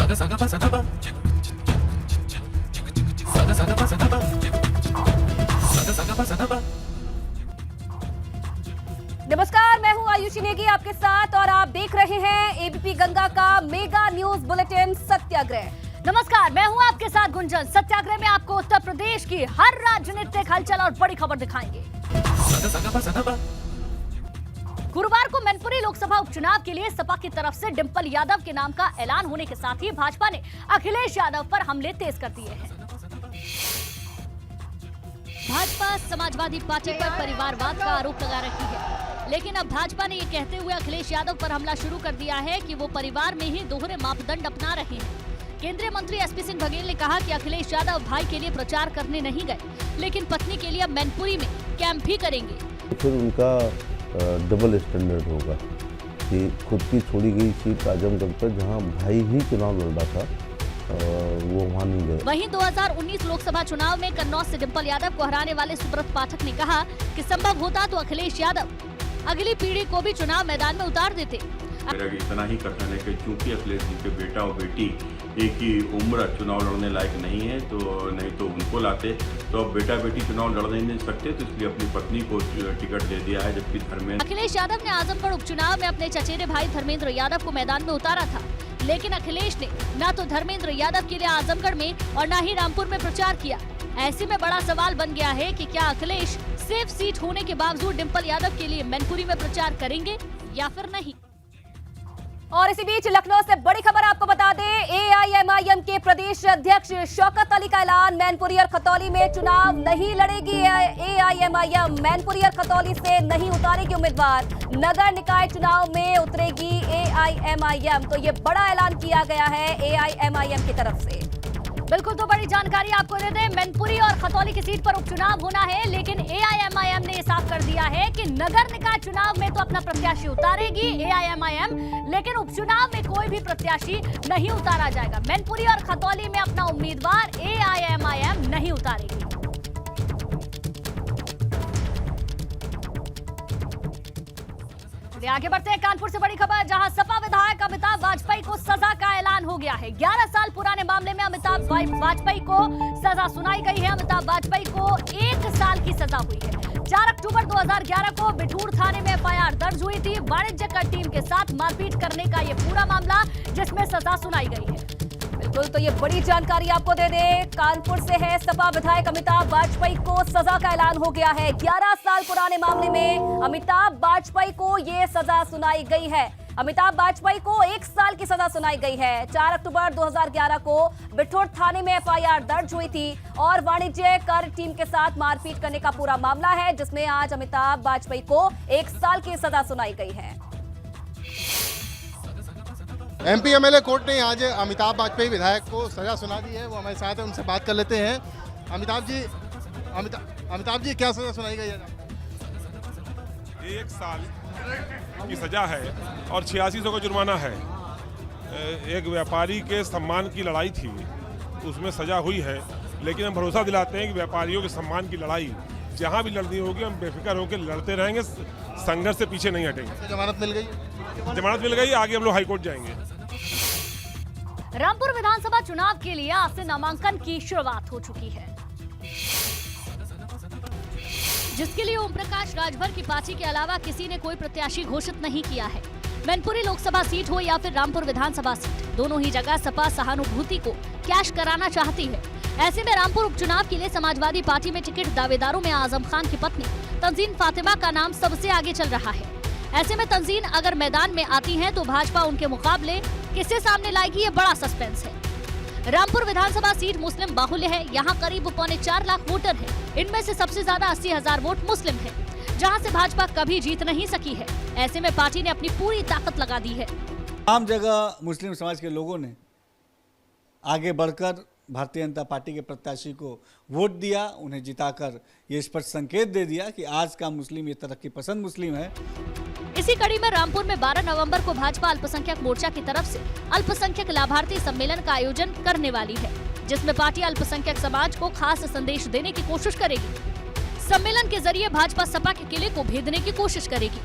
नमस्कार, मैं हूं आयुषी नेगी आपके साथ और आप देख रहे हैं एबीपी गंगा का मेगा न्यूज बुलेटिन सत्याग्रह। नमस्कार, मैं हूं आपके साथ गुंजन। सत्याग्रह में आपको उत्तर प्रदेश की हर राजनीतिक हलचल और बड़ी खबर दिखाएंगे। गुरुवार को मैनपुरी लोकसभा उपचुनाव के लिए सपा की तरफ से डिंपल यादव के नाम का ऐलान होने के साथ ही भाजपा ने अखिलेश यादव पर हमले तेज कर दिए हैं। भाजपा समाजवादी पार्टी पर परिवारवाद का आरोप लगा रही है, लेकिन अब भाजपा ने ये कहते हुए अखिलेश यादव पर हमला शुरू कर दिया है कि वो परिवार में ही दोहरे मापदंड अपना रहे हैं। केंद्रीय मंत्री एसपी सिंह बघेल ने कहा कि अखिलेश यादव भाई के लिए प्रचार करने नहीं गए, लेकिन पत्नी के लिए अब मैनपुरी में कैंप भी करेंगे। फिर उनका डबल स्टैंडर्ड होगा कि खुद की छोड़ी गई सीट आजमगढ़ पर जहां भाई ही चुनाव लड़ रहा था वो वहां नहीं गए। वहीं 2019 लोकसभा चुनाव में कन्नौज से डिंपल यादव को हराने वाले सुब्रत पाठक ने कहा कि संभव होता तो अखिलेश यादव अगली पीढ़ी को भी चुनाव मैदान में उतार देते। मेरा इतना ही कहना है कि चूंकि अखिलेश जी के बेटा और बेटी एक ही उम्र चुनाव लड़ने लायक नहीं है, तो नहीं तो उनको लाते, तो अब बेटा बेटी चुनाव लड़ नहीं सकते, तो इसलिए अपनी पत्नी को टिकट दे दिया है। जबकि धर्मेंद्र अखिलेश यादव ने आजमगढ़ उपचुनाव में अपने चचेरे भाई धर्मेंद्र यादव को मैदान में उतारा था, लेकिन अखिलेश ने न तो धर्मेंद्र यादव के लिए आजमगढ़ में और न ही रामपुर में प्रचार किया। ऐसे में बड़ा सवाल बन गया है कि क्या अखिलेश सेफ सीट होने के बावजूद डिंपल यादव के लिए मैनपुरी में प्रचार करेंगे या फिर नहीं। और इसी बीच लखनऊ से बड़ी खबर आपको बता दें, एआईएमआईएम के प्रदेश अध्यक्ष शौकत अली का ऐलान, मैनपुरी और खतौली में चुनाव नहीं लड़ेगी एआईएमआईएम। मैनपुरी और खतौली से नहीं उतारेगी उम्मीदवार, नगर निकाय चुनाव में उतरेगी एआईएमआईएम। तो ये बड़ा ऐलान किया गया है एआईएमआईएम की तरफ से। बिल्कुल, तो बड़ी जानकारी आपको दे दें, मैनपुरी और खतौली की सीट पर उपचुनाव होना है, लेकिन एआईएमआईएम ने साफ कर दिया है कि नगर निकाय चुनाव में तो अपना प्रत्याशी उतारेगी एआईएमआईएम, लेकिन उपचुनाव में कोई भी प्रत्याशी नहीं उतारा जाएगा। मैनपुरी और खतौली में अपना उम्मीदवार एआईएमआईएम नहीं उतारेगी। आगे बढ़ते हैं, कानपुर से बड़ी खबर, जहां सपा विधायक अमिताभ वाजपेयी को सजा का ऐलान हो गया है। 11 साल पुराने मामले में अमिताभ वाजपेयी को सजा सुनाई गई है। अमिताभ वाजपेयी को 1 साल की सजा हुई है। 4 अक्टूबर 2011 को बिठूर थाने में एफआईआर दर्ज हुई थी, वाणिज्य कर टीम के साथ मारपीट करने का ये पूरा मामला, जिसमें सजा सुनाई गई है। बिल्कुल, तो ये बड़ी जानकारी आपको दे दें, कानपुर से है, सपा विधायक अमिताभ वाजपेयी को सजा का ऐलान हो गया है। 11 साल पुराने मामले में अमिताभ वाजपेयी को ये सजा सुनाई गई है। अमिताभ वाजपेयी को 1 साल की सजा सुनाई गई है। 4 अक्टूबर 2011 को बिठूर थाने में एफआईआर दर्ज हुई थी और वाणिज्य कर टीम के साथ मारपीट करने का पूरा मामला है, जिसमें आज अमिताभ वाजपेयी को 1 साल की सजा सुनाई गई है। एमपी एमएलए कोर्ट ने आज अमिताभ वाजपेयी विधायक को सजा सुना दी है। वो हमारे साथ है, उनसे बात कर लेते हैं। अमिताभ जी क्या सजा सुनाई गई है? 1 साल की सजा है और 8600 का जुर्माना है। एक व्यापारी के सम्मान की लड़ाई थी, उसमें सजा हुई है, लेकिन हम भरोसा दिलाते हैं कि व्यापारियों के सम्मान की लड़ाई जहां भी लड़नी होगी हम बेफिक्र होकर लड़ते रहेंगे, संघर्ष से पीछे नहीं हटेंगे। जमानत मिल गई? जमानत मिल गई, आगे हम लोग हाईकोर्ट जाएंगे। रामपुर विधानसभा चुनाव के लिए आज से नामांकन की शुरुआत हो चुकी है, जिसके लिए ओम प्रकाश राजभर की पार्टी के अलावा किसी ने कोई प्रत्याशी घोषित नहीं किया है। मैनपुरी लोकसभा सीट हो या फिर रामपुर विधानसभा सीट, दोनों ही जगह सपा सहानुभूति को कैश कराना चाहती है। ऐसे में रामपुर उपचुनाव के लिए समाजवादी पार्टी में टिकट दावेदारों में आजम खान की पत्नी तंजीन फातिमा का नाम सबसे आगे चल रहा है। ऐसे में तंजीन अगर मैदान में आती हैं तो भाजपा उनके मुकाबले किसे सामने लाएगी, ये बड़ा सस्पेंस है। रामपुर विधानसभा सीट मुस्लिम बाहुल्य है, यहाँ करीब 4.25 लाख वोटर है। इनमें से सबसे ज्यादा 80,000 वोट मुस्लिम है, जहाँ से भाजपा कभी जीत नहीं सकी है। ऐसे में पार्टी ने अपनी पूरी ताकत लगा दी है। तमाम जगह मुस्लिम समाज के लोगों ने आगे बढ़कर भारतीय जनता पार्टी के प्रत्याशी को वोट दिया, उन्हें जिताकर ये स्पष्ट संकेत दे दिया कि आज का मुस्लिम ये तरक्की पसंद मुस्लिम है। इसी कड़ी में रामपुर में 12 नवंबर को भाजपा अल्पसंख्यक मोर्चा की तरफ से अल्पसंख्यक लाभार्थी सम्मेलन का आयोजन करने वाली है, जिसमें पार्टी अल्पसंख्यक समाज को खास संदेश देने की कोशिश करेगी। सम्मेलन के जरिए भाजपा सपा के किले को भेदने की कोशिश करेगी।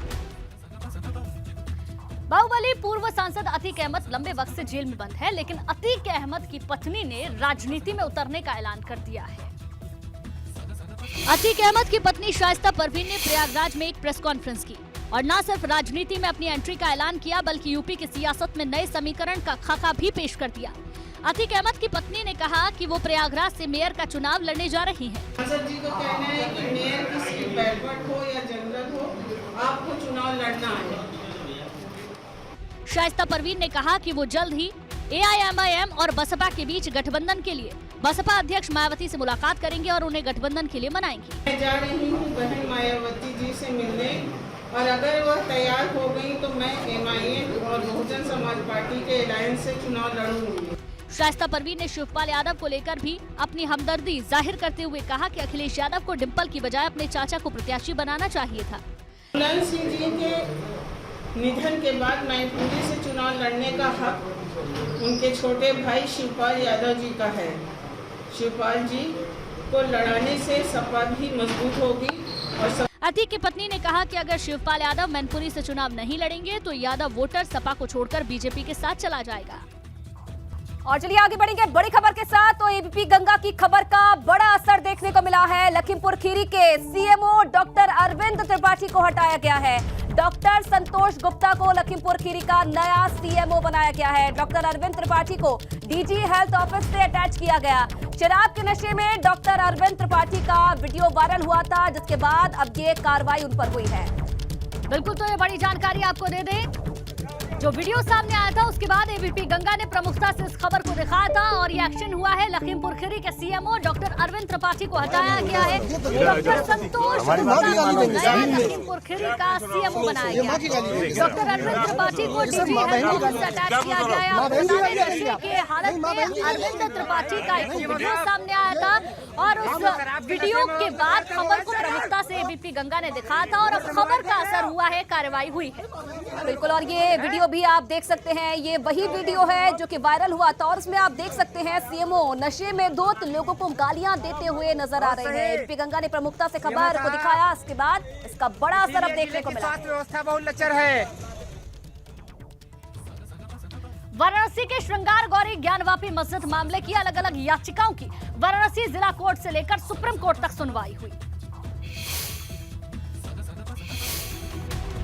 बाहुबली पूर्व सांसद अतीक अहमद लंबे वक्त से जेल में बंद है, लेकिन अतीक अहमद की पत्नी ने राजनीति में उतरने का ऐलान कर दिया है। अतीक अहमद की पत्नी शाइस्ता परवीन ने प्रयागराज में एक प्रेस कॉन्फ्रेंस की और न सिर्फ राजनीति में अपनी एंट्री का ऐलान किया, बल्कि यूपी की सियासत में नए समीकरण का खाका भी पेश कर दिया। अतीक अहमद की पत्नी ने कहा कि वो प्रयागराज से मेयर का चुनाव लड़ने जा रही हैं। सांसद जी को कहना है कि मेयर की सीट बैकवर्ड हो या जनरल हो, आपको चुनाव लड़ना है। शाइस्ता परवीन ने कहा कि वो जल्द ही AIMIM और बसपा के बीच गठबंधन के लिए बसपा अध्यक्ष मायावती से मुलाकात करेंगे और उन्हें गठबंधन के लिए मनाएंगी। मैं जा रही हूँ बहन मायावती जी से मिलने, और अगर वह तैयार हो गई तो मैं MIM और बहुजन समाज पार्टी के अलायंस से चुनाव लड़ूंगी। शाइस्ता परवीन ने शिवपाल यादव को लेकर भी अपनी हमदर्दी जाहिर करते हुए कहा कि अखिलेश यादव को डिंपल की बजाय अपने चाचा को प्रत्याशी बनाना चाहिए था। मुलायम सिंह जी के निधन के बाद मैनपुरी से चुनाव लड़ने का हक उनके छोटे भाई शिवपाल यादव जी का है। शिवपाल जी को लड़ाने से सपा भी मजबूत होगी। और अतीक की पत्नी ने कहा कि अगर शिवपाल यादव मैनपुरी से चुनाव नहीं लड़ेंगे तो यादव वोटर सपा को छोड़कर बीजेपी के साथ चला जाएगा। और चलिए आगे बढ़ेंगे बड़ी खबर के साथ। तो एबीपी गंगा की खबर का बड़ा असर देखने को मिला है। लखीमपुर खीरी के CMO डॉक्टर अरविंद त्रिपाठी को हटाया गया है। डॉक्टर संतोष गुप्ता को लखीमपुर खीरी का नया CMO बनाया गया है। डॉक्टर अरविंद त्रिपाठी को DG हेल्थ ऑफिस से अटैच किया गया। शराब के नशे में डॉक्टर अरविंद त्रिपाठी का वीडियो वायरल हुआ था, जिसके बाद अब ये कार्रवाई उन पर हुई है। बिल्कुल, तो ये बड़ी जानकारी आपको दे दें। जो वीडियो सामने आया था उसके बाद एबीपी गंगा ने प्रमुखता से इस खबर को दिखाया था और ये एक्शन हुआ है। लखीमपुर खीरी के CMO डॉक्टर अरविंद त्रिपाठी को हटाया गया है। डॉक्टर संतोष लखीमपुर खीरी का CMO बनाया गया। डॉक्टर अरविंद त्रिपाठी को DG हेल्थ ऑफिस से अटैच किया गया है। आपको बता दें नशे के हालत में अरविंद त्रिपाठी का एक वीडियो सामने आया था और उस वीडियो के बाद खबर को प्रमुखता से एबीपी गंगा ने दिखाया था और अब खबर का असर हुआ है, कार्रवाई हुई है। बिल्कुल, और ये वीडियो भी आप देख सकते हैं। ये वही वीडियो है जो कि वायरल हुआ था और उसमें आप देख सकते हैं CMO नशे में धुत लोगों को गालियां देते हुए नजर आ रहे हैं। एबीपी गंगा ने प्रमुखता से खबर को दिखाया, इसके बाद इसका बड़ा असर अब देखने को मिला। व्यवस्था बहुत लचर है। वाराणसी के श्रृंगार गौरी ज्ञानवापी मस्जिद मामले की अलग अलग याचिकाओं की वाराणसी जिला कोर्ट से लेकर सुप्रीम कोर्ट तक सुनवाई हुई।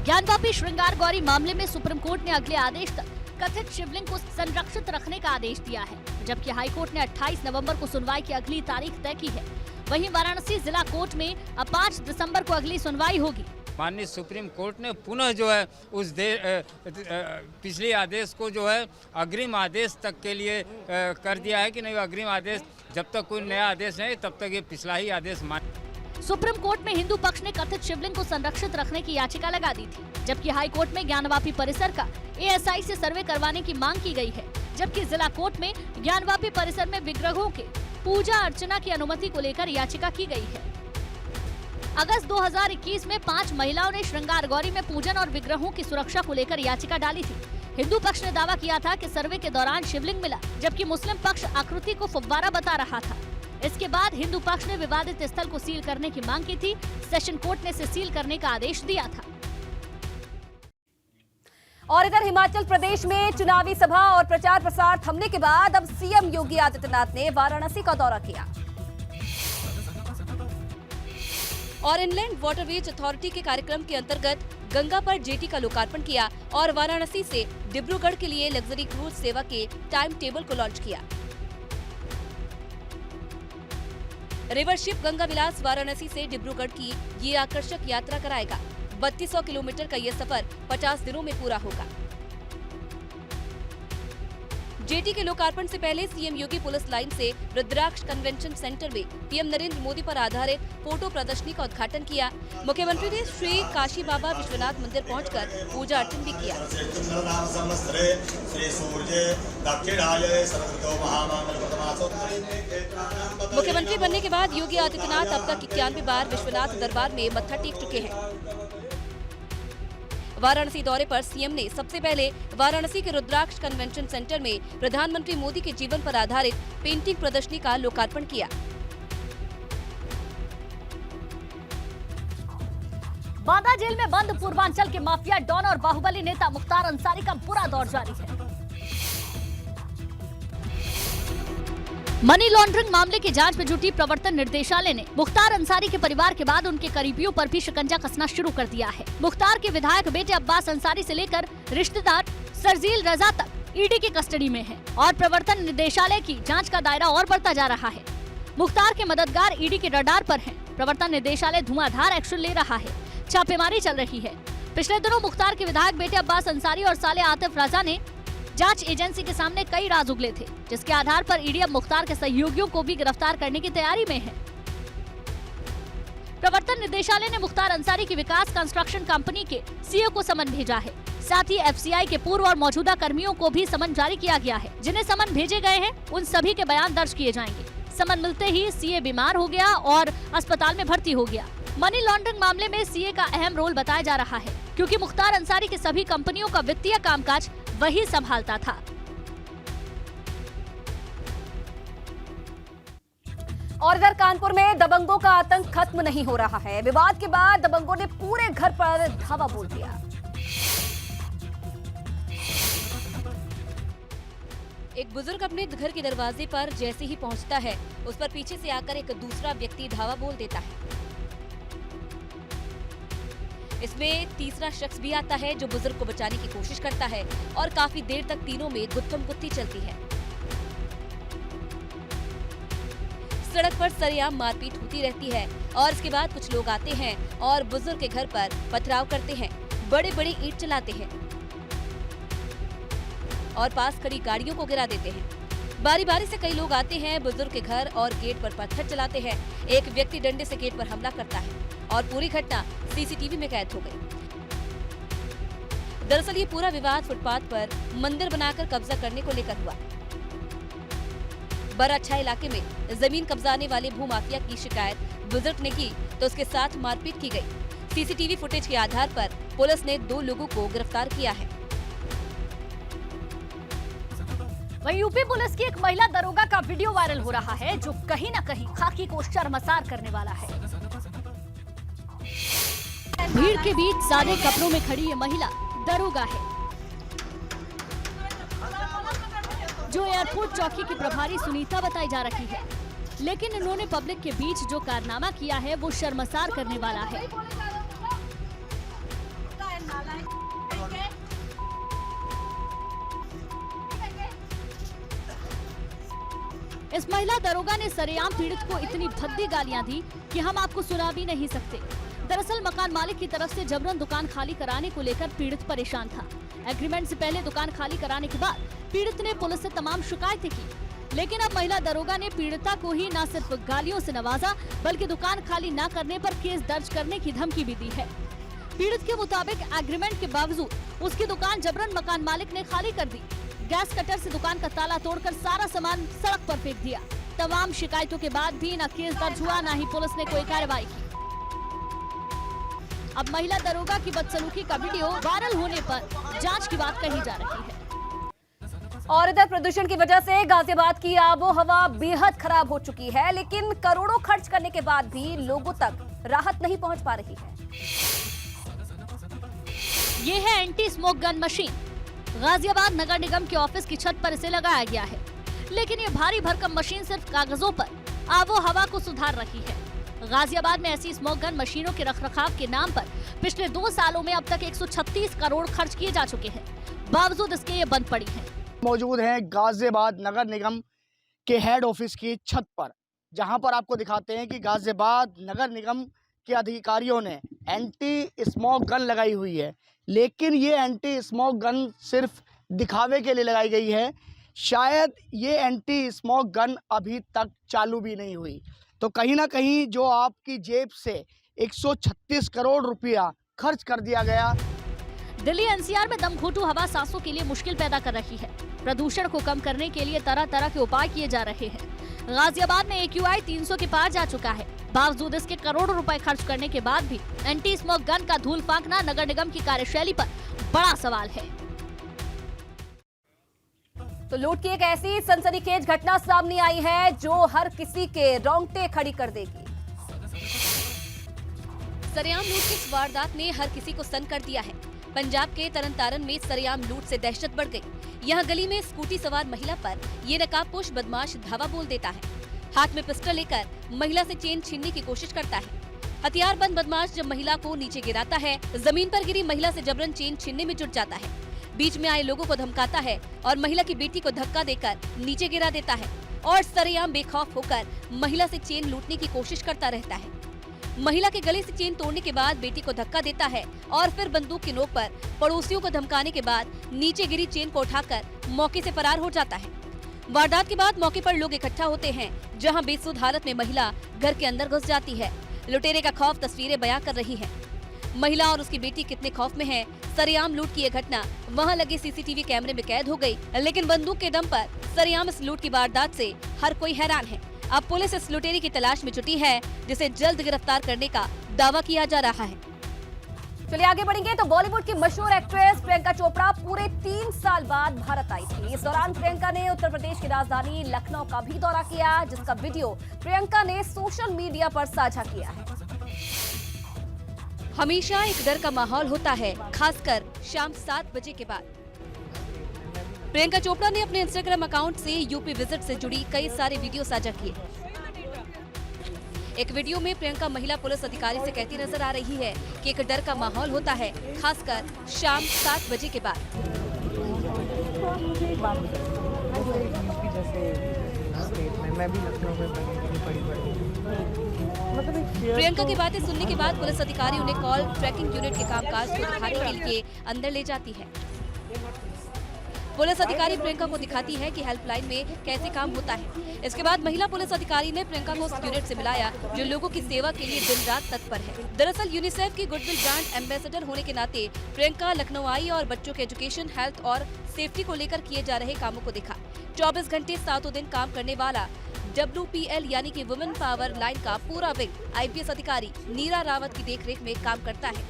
ज्ञानवापी श्रृंगार गौरी मामले में सुप्रीम कोर्ट ने अगले आदेश तक कथित शिवलिंग को संरक्षित रखने का आदेश दिया है, जबकि हाईकोर्ट ने 28 नवंबर को सुनवाई की अगली तारीख तय की है। वहीं वाराणसी जिला कोर्ट में अब 5 दिसंबर को अगली सुनवाई होगी। माननीय सुप्रीम कोर्ट ने पुनः जो है उस पिछले आदेश को जो है अग्रिम आदेश तक के लिए कर दिया है कि नहीं, अग्रिम आदेश जब तक कोई नया आदेश नहीं तब तक ये पिछला ही आदेश मान। सुप्रीम कोर्ट में हिंदू पक्ष ने कथित शिवलिंग को संरक्षित रखने की याचिका लगा दी थी, जबकि हाई कोर्ट में ज्ञानवापी परिसर का ASI से सर्वे करवाने की मांग की गई है। जबकि जिला कोर्ट में ज्ञानवापी परिसर में विग्रहों के पूजा अर्चना की अनुमति को लेकर याचिका की गई है। अगस्त 2021 में 5 महिलाओं ने श्रृंगार गौरी में पूजन और विग्रहों की सुरक्षा को लेकर याचिका डाली थी। हिंदू पक्ष ने दावा किया था कि सर्वे के दौरान शिवलिंग मिला, जबकि मुस्लिम पक्ष आकृति को फव्वारा बता रहा था। इसके बाद हिंदू पक्ष ने विवादित स्थल को सील करने की मांग की थी। सेशन कोर्ट ने इसे सील करने का आदेश दिया था। और इधर हिमाचल प्रदेश में चुनावी सभा और प्रचार प्रसार थमने के बाद अब CM योगी आदित्यनाथ ने वाराणसी का दौरा किया और इनलैंड वाटरवेज अथॉरिटी के कार्यक्रम के अंतर्गत गंगा पर जेटी का लोकार्पण किया और वाराणसी से डिब्रूगढ़ के लिए लग्जरी क्रूज सेवा के टाइम टेबल को लॉन्च किया। रिवर शिप गंगा विलास वाराणसी से डिब्रूगढ़ की ये आकर्षक यात्रा कराएगा। 3200 किलोमीटर का ये सफर 50 दिनों में पूरा होगा। जेटी के लोकार्पण से पहले CM योगी पुलिस लाइन से रुद्राक्ष कन्वेंशन सेंटर में PM नरेंद्र मोदी पर आधारित फोटो प्रदर्शनी का उद्घाटन किया। मुख्यमंत्री ने श्री काशी बाबा विश्वनाथ मंदिर पहुंचकर पूजा अर्चन भी किया। मुख्यमंत्री बनने के बाद योगी आदित्यनाथ अब तक 91 बार विश्वनाथ दरबार में मत्था टेक चुके हैं। वाराणसी दौरे पर CM ने सबसे पहले वाराणसी के रुद्राक्ष कन्वेंशन सेंटर में प्रधानमंत्री मोदी के जीवन पर आधारित पेंटिंग प्रदर्शनी का लोकार्पण किया। बांदा जेल में बंद पूर्वांचल के माफिया डॉन और बाहुबली नेता मुख्तार अंसारी का बुरा दौर जारी है। मनी लॉन्ड्रिंग मामले की जांच में जुटी प्रवर्तन निर्देशालय ने मुख्तार अंसारी के परिवार के बाद उनके करीबियों पर भी शिकंजा कसना शुरू कर दिया है। मुख्तार के विधायक बेटे अब्बास अंसारी से लेकर रिश्तेदार सरजील रजा तक ईडी की कस्टडी में है और प्रवर्तन निर्देशालय की जांच का दायरा और बढ़ता जा रहा है। मुख्तार के मददगार ईडी के रडार पर हैं। प्रवर्तन निर्देशालय धुआंधार एक्शन ले रहा है, छापेमारी चल रही है। पिछले दिनों मुख्तार के विधायक बेटे अब्बास अंसारी और साले आतिफ रजा ने जांच एजेंसी के सामने कई राज उगले थे, जिसके आधार पर ईडी अब मुख्तार के सहयोगियों को भी गिरफ्तार करने की तैयारी में है। प्रवर्तन निदेशालय ने मुख्तार अंसारी की विकास कंस्ट्रक्शन कंपनी के सीईओ को समन भेजा है। साथ ही एफसीआई के पूर्व और मौजूदा कर्मियों को भी समन जारी किया गया है। जिन्हें समन भेजे गए हैं उन सभी के बयान दर्ज किए जाएंगे। समन मिलते ही सीए बीमार हो गया और अस्पताल में भर्ती हो गया। मनी लॉन्ड्रिंग मामले में सीए का अहम रोल बताया जा रहा है, क्योंकि मुख्तार अंसारी की सभी कंपनियों का वित्तीय कामकाज वही संभालता था। और इधर कानपुर में दबंगों का आतंक खत्म नहीं हो रहा है। विवाद के बाद दबंगों ने पूरे घर पर धावा बोल दिया। एक बुजुर्ग अपने घर के दरवाजे पर जैसे ही पहुंचता है, उस पर पीछे से आकर एक दूसरा व्यक्ति धावा बोल देता है। इसमें तीसरा शख्स भी आता है जो बुजुर्ग को बचाने की कोशिश करता है और काफी देर तक तीनों में गुत्थम-गुत्थी चलती है। सड़क पर सरेआम मारपीट होती रहती है और इसके बाद कुछ लोग आते हैं और बुजुर्ग के घर पर पथराव करते हैं, बड़े-बड़े ईंट चलाते हैं और पास खड़ी गाड़ियों को गिरा देते हैं। बारी-बारी से कई लोग आते हैं बुजुर्ग के घर और गेट पर पत्थर चलाते हैं। एक व्यक्ति डंडे से गेट पर हमला करता है और पूरी घटना सीसीटीवी में कैद हो गई। दरअसल ये पूरा विवाद फुटपाथ पर मंदिर बनाकर कब्जा करने को लेकर हुआ। बराच्छा इलाके में जमीन कब्जाने वाले भूमाफिया की शिकायत बुजुर्ग ने की तो उसके साथ मारपीट की गई। सीसीटीवी फुटेज के आधार पर पुलिस ने 2 लोगों को गिरफ्तार किया है। वहीं यूपी पुलिस की एक महिला दरोगा का वीडियो वायरल हो रहा है, जो कहीं न कहीं खाकी को शर्मसार करने वाला है। भीड़ के बीच सादे कपड़ों में खड़ी ये महिला दरोगा है, जो एयरपोर्ट चौकी की प्रभारी सुनीता बताई जा रही है। लेकिन इन्होंने पब्लिक के बीच जो कारनामा किया है वो शर्मसार करने वाला है। इस महिला दरोगा ने सरेआम पीड़ित को इतनी भद्दी गालियां दी कि हम आपको सुना भी नहीं सकते। दरअसल मकान मालिक की तरफ से जबरन दुकान खाली कराने को लेकर पीड़ित परेशान था। एग्रीमेंट से पहले दुकान खाली कराने के बाद पीड़ित ने पुलिस से तमाम शिकायतें की, लेकिन अब महिला दरोगा ने पीड़िता को ही न सिर्फ गालियों से नवाजा, बल्कि दुकान खाली न करने पर केस दर्ज करने की धमकी भी दी है। पीड़ित के मुताबिक एग्रीमेंट के बावजूद उसकी दुकान जबरन मकान मालिक ने खाली कर दी। गैस कटर से दुकान का ताला तोड़कर सारा सामान सड़क पर फेंक दिया। तमाम शिकायतों के बाद भी न केस दर्ज हुआ, न ही पुलिस ने कोई कार्रवाई की। अब महिला दरोगा की बदसलूकी का वीडियो वायरल होने पर जांच की बात कही जा रही है। और इधर प्रदूषण की वजह से गाजियाबाद की आबो हवा बेहद खराब हो चुकी है, लेकिन करोड़ों खर्च करने के बाद भी लोगों तक राहत नहीं पहुंच पा रही है। ये है anti smoke gun machine. Ghaziabad Nagar Nigam के ऑफिस की छत पर इसे लगाया गया है, लेकिन ये भारी भरकम मशीन सिर्फ कागजों पर आबो हवा को सुधार रही है। गाजियाबाद में ऐसी स्मोक गन मशीनों के रखरखाव के नाम पर पिछले 2 सालों में अब तक 136 करोड़ खर्च किए जा चुके हैं। बावजूद इसके ये बंद पड़ी हैं। मौजूद हैं गाजियाबाद नगर निगम के हेड ऑफिस की छत पर, जहां पर आपको दिखाते हैं कि गाजियाबाद नगर निगम के अधिकारियों ने एंटी स्मोक गन लगाई हुई है, लेकिन ये एंटी स्मोक गन सिर्फ दिखावे के लिए लगाई गई है। शायद ये एंटी स्मोक गन अभी तक चालू भी नहीं हुई। तो कहीं ना कहीं जो आपकी जेब से 136 करोड़ रुपया खर्च कर दिया गया। दिल्ली एनसीआर में दमघोटू हवा सांसों के लिए मुश्किल पैदा कर रही है। प्रदूषण को कम करने के लिए तरह तरह के उपाय किए जा रहे हैं। गाजियाबाद में AQI 300 के पार जा चुका है। बावजूद इसके करोड़ों रुपए खर्च करने के बाद भी एंटी स्मोक गन का धूल फांकना नगर निगम की कार्यशैली पर बड़ा सवाल है। तो लूट की एक ऐसी सनसनीखेज घटना सामने आई है जो हर किसी के रोंगटे खड़ी कर देगी। सरेआम लूट की इस वारदात ने हर किसी को सन्न कर दिया है। पंजाब के तरनतारन में सरेआम लूट से दहशत बढ़ गई। यहाँ गली में स्कूटी सवार महिला पर ये नकाबपोश बदमाश धावा बोल देता है। हाथ में पिस्टल लेकर महिला से चेन छीनने की कोशिश करता है। हथियारबंद बदमाश जब महिला को नीचे गिराता है, जमीन पर गिरी महिला से जबरन चेन छीनने में जुट जाता है। बीच में आए लोगों को धमकाता है और महिला की बेटी को धक्का देकर नीचे गिरा देता है और सरेआम बेखौफ होकर महिला से चेन लूटने की कोशिश करता रहता है। महिला के गले से चेन तोड़ने के बाद बेटी को धक्का देता है और फिर बंदूक की नोक पर पड़ोसियों को धमकाने के बाद नीचे गिरी चेन को उठाकर मौके से फरार हो जाता है। वारदात के बाद मौके पर लोग इकट्ठा होते हैं, जहां बेसुध हालत में महिला घर के अंदर घुस जाती है। लुटेरे का खौफ तस्वीरें बयां कर रही हैं। महिला और उसकी बेटी कितने खौफ में है। सरेआम लूट की यह घटना वहां लगे सीसीटीवी कैमरे में कैद हो गई, लेकिन बंदूक के दम पर सरेआम इस लूट की वारदात से हर कोई हैरान है। अब पुलिस इस लुटेरे की तलाश में जुटी है, जिसे जल्द गिरफ्तार करने का दावा किया जा रहा है। चलिए आगे बढ़ेंगे तो बॉलीवुड की मशहूर एक्ट्रेस प्रियंका चोपड़ा पूरे 3 साल बाद भारत आई थी। इस दौरान प्रियंका ने उत्तर प्रदेश की राजधानी लखनऊ का भी दौरा किया, जिसका वीडियो प्रियंका ने सोशल मीडिया पर साझा किया है। हमेशा एक डर का माहौल होता है, खासकर शाम 7 बजे के बाद। प्रियंका चोपड़ा ने अपने इंस्टाग्राम अकाउंट से यूपी विजिट से जुड़ी कई सारे वीडियो साझा किए। एक वीडियो में प्रियंका महिला पुलिस अधिकारी से कहती नजर आ रही है कि एक डर का माहौल होता है, खासकर शाम 7 बजे के बाद। प्रियंका की बातें सुनने के बाद पुलिस अधिकारी उन्हें कॉल ट्रैकिंग यूनिट के कामकाज को दिखाने के लिए अंदर ले जाती है। पुलिस अधिकारी प्रियंका को दिखाती है कि हेल्पलाइन में कैसे काम होता है। इसके बाद महिला पुलिस अधिकारी ने प्रियंका को उस यूनिट से मिलाया जो लोगों की सेवा के लिए दिन रात तत्पर है। दरअसल यूनिसेफ की गुडविल ब्रांड एम्बेसडर होने के नाते प्रियंका लखनऊ आई और बच्चों के एजुकेशन, हेल्थ और सेफ्टी को लेकर किए जा रहे कामों को देखा। 24 घंटे 7 दिन काम करने वाला WPL यानी कि वुमेन पावर लाइन का पूरा विंग IPS अधिकारी नीरा रावत की देखरेख में काम करता है।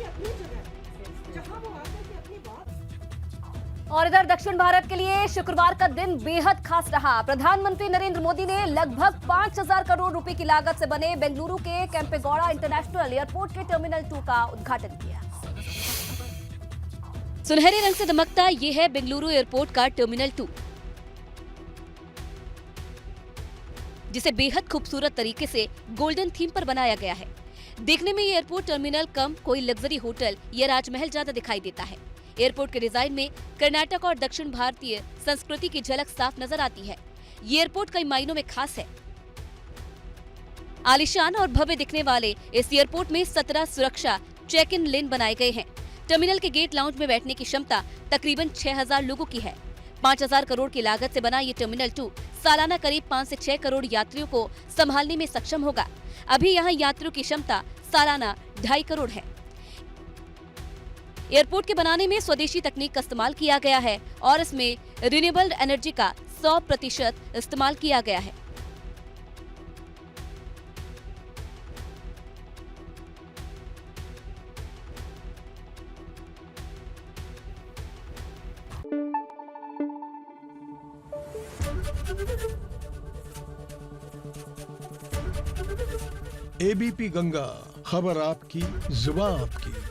और इधर दक्षिण भारत के लिए शुक्रवार का दिन बेहद खास रहा। प्रधानमंत्री नरेंद्र मोदी ने लगभग 5,000 करोड़ रुपए की लागत से बने बेंगलुरु के केम्पेगौड़ा इंटरनेशनल एयरपोर्ट के टर्मिनल 2 का उद्घाटन किया। सुनहरे रंग से दमकता ये है बेंगलुरु एयरपोर्ट का टर्मिनल 2, जिसे बेहद खूबसूरत तरीके से गोल्डन थीम पर बनाया गया है। देखने में ये एयरपोर्ट टर्मिनल कम कोई लग्जरी होटल या राजमहल ज्यादा दिखाई देता है। एयरपोर्ट के डिजाइन में कर्नाटक और दक्षिण भारतीय संस्कृति की झलक साफ नजर आती है। ये एयरपोर्ट कई मायनों में खास है। आलीशान और भव्य दिखने वाले इस एयरपोर्ट में 17 सुरक्षा चेक इन लेन बनाए गए हैं। टर्मिनल के गेट लाउंज में बैठने की क्षमता तकरीबन 6,000 लोगों की है। 5,000 करोड़ की लागत से बना ये टर्मिनल 2 सालाना करीब 5 से 6 करोड़ यात्रियों को संभालने में सक्षम होगा। अभी यहाँ यात्रियों की क्षमता सालाना 2.5 करोड़ है। एयरपोर्ट के बनाने में स्वदेशी तकनीक का इस्तेमाल किया गया है और इसमें रिन्यूएबल एनर्जी का 100% इस्तेमाल किया गया है। ABP गंगा, खबर आपकी, जुबान आपकी।